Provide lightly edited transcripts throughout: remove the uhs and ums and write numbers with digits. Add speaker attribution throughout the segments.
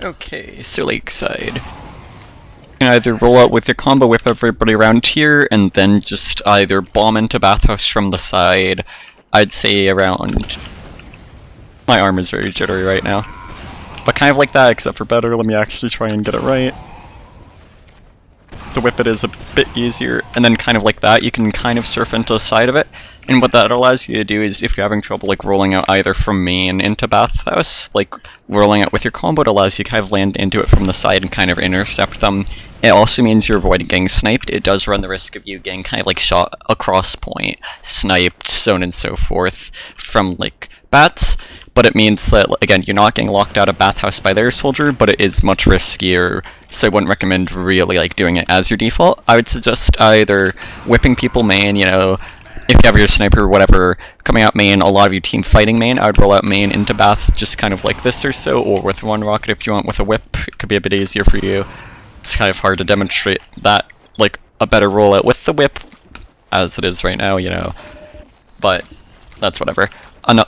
Speaker 1: Okay, so Lakeside. You can either roll out with your combo, whip everybody around here, and then just either bomb into bathhouse from the side. I'd say around... My arm is very jittery right now. But kind of like that, except for better. Let me actually try and get it right. The whip it is a bit easier, and then kind of like that, you can kind of surf into the side of it. And what that allows you to do is, if you're having trouble like rolling out either from main into bathhouse, like rolling out with your combo, it allows you to kind of land into it from the side and kind of intercept them. It also means you're avoiding getting sniped. It does run the risk of you getting kind of like shot across point, sniped, so on and so forth from like bats. But it means that, again, you're not getting locked out of bathhouse by their soldier, but it is much riskier, so I wouldn't recommend really like doing it as your default. I would suggest either whipping people main, you know, if you have your sniper or whatever coming out main, a lot of you team fighting main, I would roll out main into bath just kind of like this or so, or with one rocket if you want with a whip. It could be a bit easier for you. It's kind of hard to demonstrate that, like, a better rollout with the whip, as it is right now, you know, but that's whatever.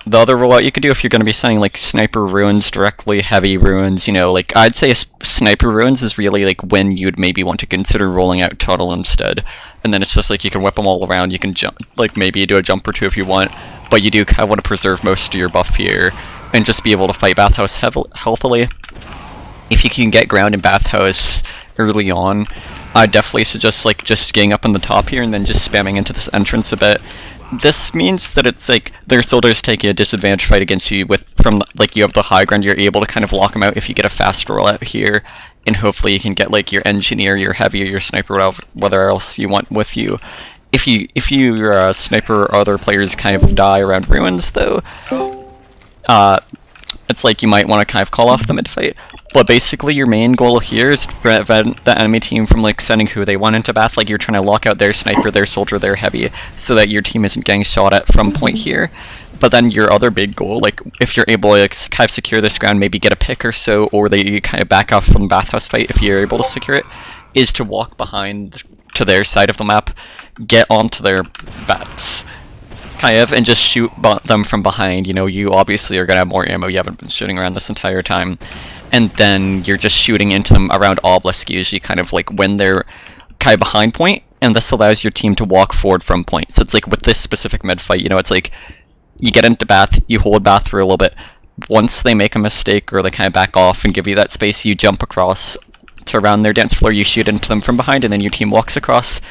Speaker 1: The other rollout you could do if you're going to be sending like sniper ruins directly, heavy ruins, you know, like I'd say sniper ruins is really like when you'd maybe want to consider rolling out tunnel instead. And then it's just like you can whip them all around, you can jump, like maybe do a jump or two if you want, but you do kind of want to preserve most of your buff here and just be able to fight bathhouse healthily. If you can get ground in bathhouse early on, I'd definitely suggest like just getting up on the top here and then just spamming into this entrance a bit. This means that it's like their soldiers taking a disadvantage fight against you like you have the high ground, you're able to kind of lock them out if you get a fast rollout here, and hopefully you can get like your engineer, your heavy, or your sniper, whatever else you want with you. If your sniper or other players kind of die around ruins though, it's like you might want to kind of call off the mid-fight. But basically your main goal here is to prevent the enemy team from like sending who they want into bath, like you're trying to lock out their sniper, their soldier, their heavy, so that your team isn't getting shot at from point here. But then your other big goal, like if you're able to like, kind of secure this ground, maybe get a pick or so, or they kind of back off from the bathhouse fight if you're able to secure it, is to walk behind to their side of the map, get onto their bats, kind of, and just shoot them from behind. You know, you obviously are going to have more ammo, you haven't been shooting around this entire time. And then you're just shooting into them around obelisk, usually kind of like when they're kind of behind point, and this allows your team to walk forward from point. So it's like with this specific mid fight, you know, it's like you get into bath, you hold bath for a little bit. Once they make a mistake or they kind of back off and give you that space, you jump across to around their dance floor, you shoot into them from behind, and then your team walks across.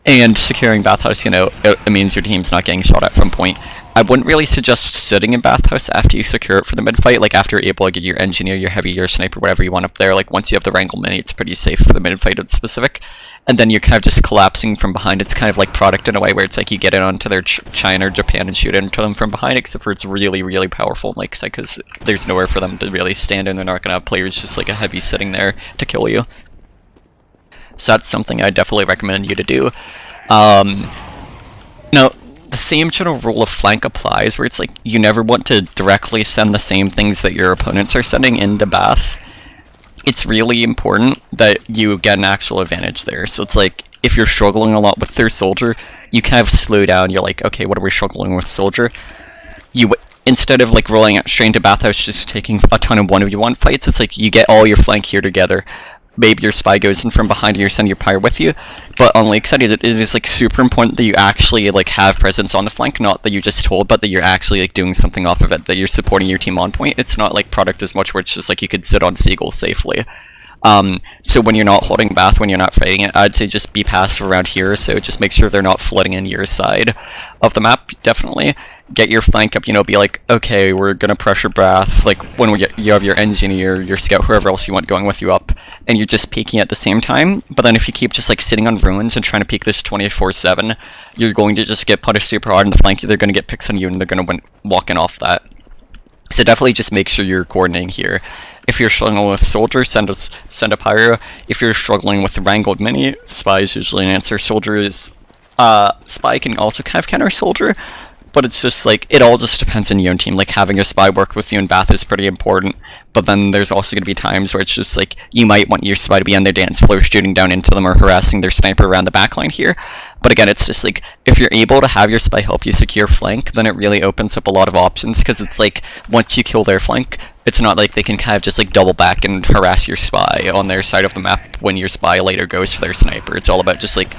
Speaker 1: And securing bathhouse, you know, it means your team's not getting shot at from point. I wouldn't really suggest sitting in bathhouse after you secure it for the mid-fight. Like, after you're able to get your engineer, your heavy, your sniper, whatever you want up there, like, once you have the wrangle mini, it's pretty safe for the mid-fight in specific. And then you're kind of just collapsing from behind. It's kind of like product in a way where it's like you get in onto their China or Japan and shoot into them from behind, except for it's really, really powerful in Lakeside, because there's nowhere for them to really stand, and they're not going to have players just like a heavy sitting there to kill you. So that's something I definitely recommend you to do. Now, the same general rule of flank applies, where it's like you never want to directly send the same things that your opponents are sending into bath. It's really important that you get an actual advantage there. So it's like, if you're struggling a lot with their soldier, you kind of slow down, you're like, okay, what are we struggling with soldier? Instead of like rolling out straight into bathhouse, just taking a ton of 1v1 fights, it's like you get all your flank here together. Maybe your spy goes in from behind and you're sending your pyre with you, but on Lakeside it is like super important that you actually like have presence on the flank, not that you're just told, but that you're actually like doing something off of it, that you're supporting your team on point. It's not like product as much where it's just like you could sit on Seagull safely. So when you're not holding bath, when you're not fighting it, I'd say just be passive around here, so just make sure they're not flooding in your side of the map, definitely. Get your flank up, you know, be like, okay, we're gonna pressure bath, like when you have your engineer, your scout, whoever else you want going with you up, and you're just peeking at the same time. But then if you keep just like sitting on ruins and trying to peek this 24/7, you're going to just get punished super hard in the flank, they're gonna get picks on you and they're gonna win walking off that. So definitely just make sure you're coordinating here. If you're struggling with soldier, send a pyro. If you're struggling with wrangled mini, spy is usually an answer. Soldier is spy can also kind of counter soldier, but it's just like, it all just depends on your own team. Like, having a spy work with you in bath is pretty important, but then there's also going to be times where it's just like, you might want your spy to be on their dance floor, shooting down into them or harassing their sniper around the backline here. But again, it's just like, if you're able to have your spy help you secure flank, then it really opens up a lot of options, because it's like, once you kill their flank, It's not like they can kind of just like double back and harass your spy on their side of the map when your spy later goes for their sniper. It's all about just like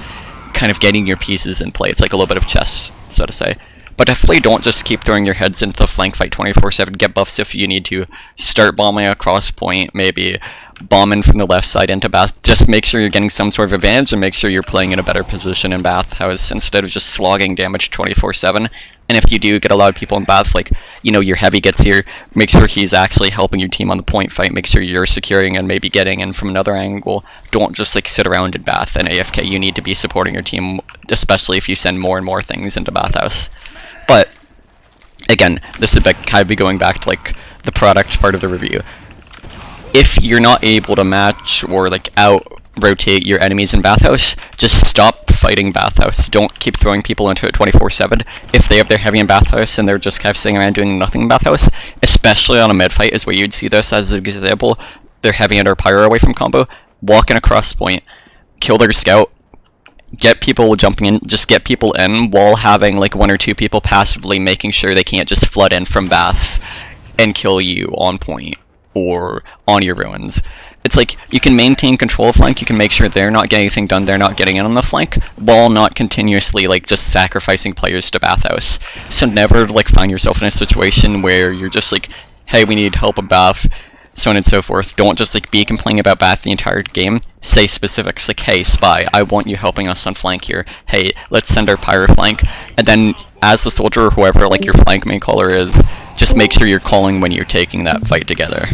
Speaker 1: kind of getting your pieces in play. It's like a little bit of chess, so to say. But definitely don't just keep throwing your heads into the flank fight 24/7. Get buffs if you need to. Start bombing across point, maybe bombing from the left side into bath. Just make sure you're getting some sort of advantage and make sure you're playing in a better position in bathhouse instead of just slogging damage 24/7. And if you do get a lot of people in bath, like, you know, your heavy gets here, make sure he's actually helping your team on the point fight. Make sure you're securing and maybe getting in from another angle. Don't just like sit around in bath and AFK. You need to be supporting your team, especially if you send more and more things into bathhouse. But again, this would kind of be going back to like the product part of the review. If you're not able to match or like out rotate your enemies in bathhouse, just stop fighting bathhouse. Don't keep throwing people into it 24/7. If they have their heavy in bathhouse and they're just kind of sitting around doing nothing in bathhouse, especially on a mid fight is where you'd see this as an example. They're heavy under pyro away from combo, walking across point, kill their scout, get people jumping in, just get people in while having like 1 or 2 people passively making sure they can't just flood in from bath and kill you on point or on your ruins. It's like you can maintain control of flank, you can make sure they're not getting anything done, they're not getting in on the flank, while not continuously like just sacrificing players to bathhouse. So never like find yourself in a situation where you're just like, hey, we need help at bath, so on and so forth. Don't just like be complaining about bath the entire game. Say specifics like, hey spy, I want you helping us on flank here. Hey, let's send our pyro flank. And then as the soldier or whoever like your flank main caller is, just make sure you're calling when you're taking that fight together.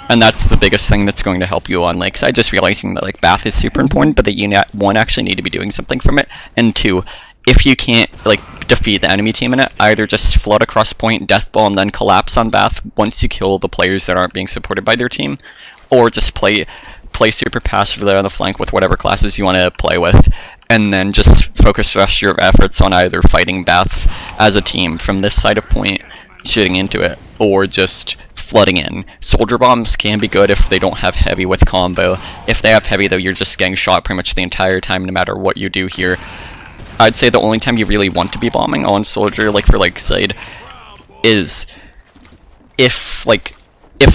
Speaker 1: And that's the biggest thing that's going to help you on Lakeside, just realizing that like bath is super important, but that you one actually need to be doing something from it, and 2, if you can't like defeat the enemy team in it, either just flood across point, deathball, and then collapse on bath once you kill the players that aren't being supported by their team, or just play super passive there on the flank with whatever classes you want to play with, and then just focus the rest of your efforts on either fighting bath as a team from this side of point, shooting into it, or just flooding in. Soldier bombs can be good if they don't have heavy with combo. If they have heavy though, you're just getting shot pretty much the entire time no matter what you do here. I'd say the only time you really want to be bombing on soldier, like for Lakeside, is if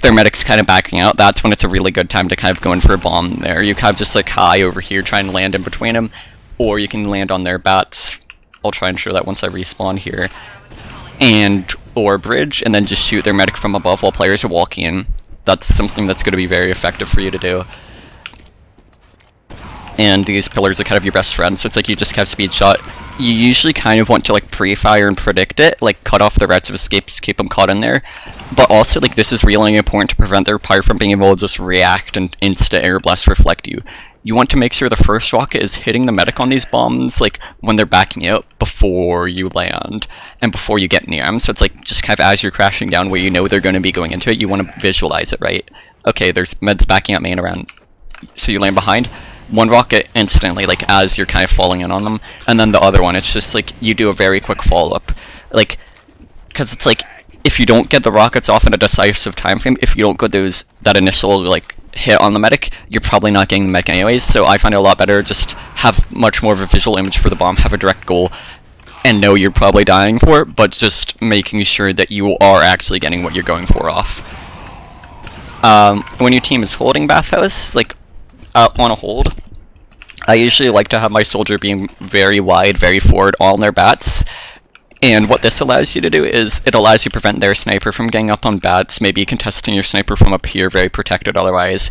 Speaker 1: their medic's kind of backing out. That's when it's a really good time to kind of go in for a bomb there. You kind of just like high over here, try and land in between them, or you can land on their bats. I'll try and show that once I respawn here. Or bridge, and then just shoot their medic from above while players are walking in. That's something that's going to be very effective for you to do. And these pillars are kind of your best friends, so it's like you just have speed shot. You usually kind of want to like pre-fire and predict it, like cut off the routes of escapes, keep them caught in there. But also like this is really important to prevent their pyre from being able to just react and insta air blast reflect you. You want to make sure the first rocket is hitting the medic on these bombs, like when they're backing out before you land and before you get near them. So it's like just kind of as you're crashing down where you know they're going to be going into it, you want to visualize it, right? Okay, there's meds backing up main around, so you land behind. One rocket instantly, like as you're kind of falling in on them, and then the other one, it's just like you do a very quick follow-up, like, because it's like if you don't get the rockets off in a decisive time frame, if you don't get that initial like hit on the medic, you're probably not getting the medic anyways. So I find it a lot better just have much more of a visual image for the bomb, have a direct goal, and know you're probably dying for it, but just making sure that you are actually getting what you're going for off. When your team is holding bathhouse, like on a hold, I usually like to have my soldier being very wide, very forward on their bats. And what this allows you to do is it allows you to prevent their sniper from getting up on bats, maybe contesting your sniper from up here, very protected otherwise.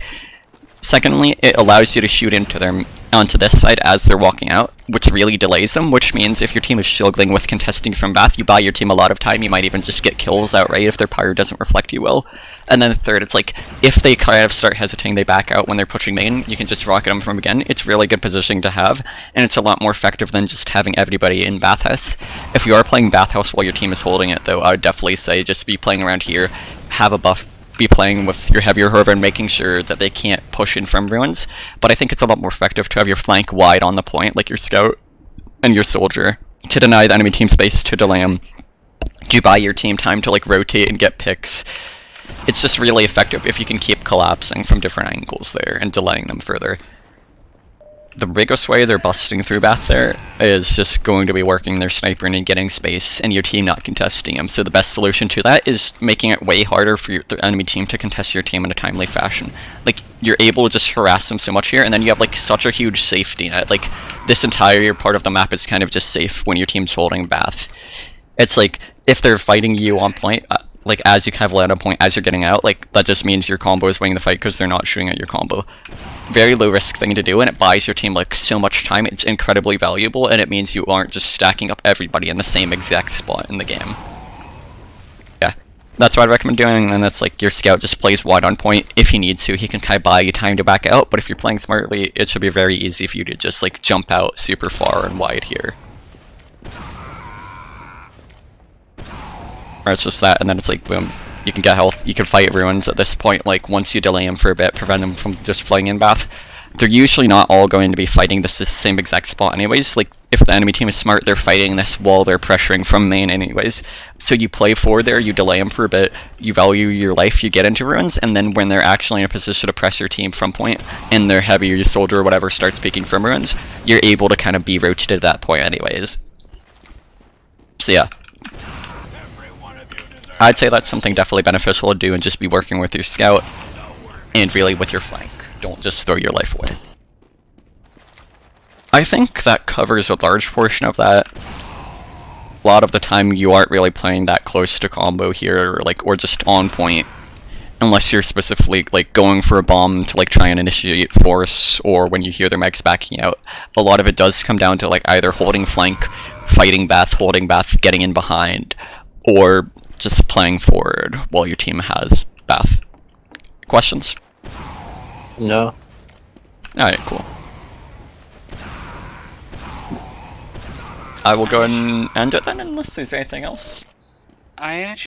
Speaker 1: Secondly, it allows you to shoot onto this side as they're walking out, which really delays them, which means if your team is struggling with contesting from bath, you buy your team a lot of time. You might even just get kills outright if their pyre doesn't reflect you well. And then third, it's like, if they kind of start hesitating, they back out when they're pushing main, you can just rocket them from again. It's really good positioning to have, and it's a lot more effective than just having everybody in bathhouse. If you are playing bathhouse while your team is holding it, though, I would definitely say just be playing around here, have a buff, be playing with your heavier hover and making sure that they can't push in from ruins. But I think it's a lot more effective to have your flank wide on the point, like your scout and your soldier, to deny the enemy team space, to delay them, to buy your team time to like rotate and get picks. It's just really effective if you can keep collapsing from different angles there and delaying them further. the biggest way they're busting through Bath there is just going to be working their sniper and getting space, and your team not contesting him. So the best solution to that is making it way harder for the enemy team to contest your team in a timely fashion. Like, you're able to just harass them so much here, and then you have like such a huge safety net. Like, this entire part of the map is kind of just safe when your team's holding Bath. It's like, if they're fighting you on point, like as you kind of land on point, as you're getting out, like that just means your combo is winning the fight because they're not shooting at your combo. Very low risk thing to do, and it buys your team like so much time. It's incredibly valuable, and it means you aren't just stacking up everybody in the same exact spot in the game. Yeah, that's what I'd recommend doing, and that's like your scout just plays wide on point. If he needs to, he can kind of buy you time to back out, but if you're playing smartly, it should be very easy for you to just like jump out super far and wide here. Or it's just that, and then it's like, boom, you can get health, you can fight ruins at this point, like, once you delay them for a bit, prevent them from just flying in Bath. They're usually not all going to be fighting this same exact spot anyways. Like, if the enemy team is smart, they're fighting this while they're pressuring from main anyways. So you play forward there, you delay them for a bit, you value your life, you get into ruins, and then when they're actually in a position to press your team from point, and their heavy soldier or whatever starts peeking from ruins, you're able to kind of be rotated at that point anyways. So yeah. I'd say that's something definitely beneficial to do, and just be working with your scout and really with your flank. Don't just throw your life away. I think that covers a large portion of that. A lot of the time you aren't really playing that close to combo here, or just on point, unless you're specifically like going for a bomb to like try and initiate force, or when you hear their mechs backing out. A lot of it does come down to like either holding flank, fighting Bath, holding Bath, getting in behind, or just playing forward while your team has Bath. Questions?
Speaker 2: No.
Speaker 1: Alright, cool. I will go ahead and end it then, unless there's anything else.
Speaker 3: I actually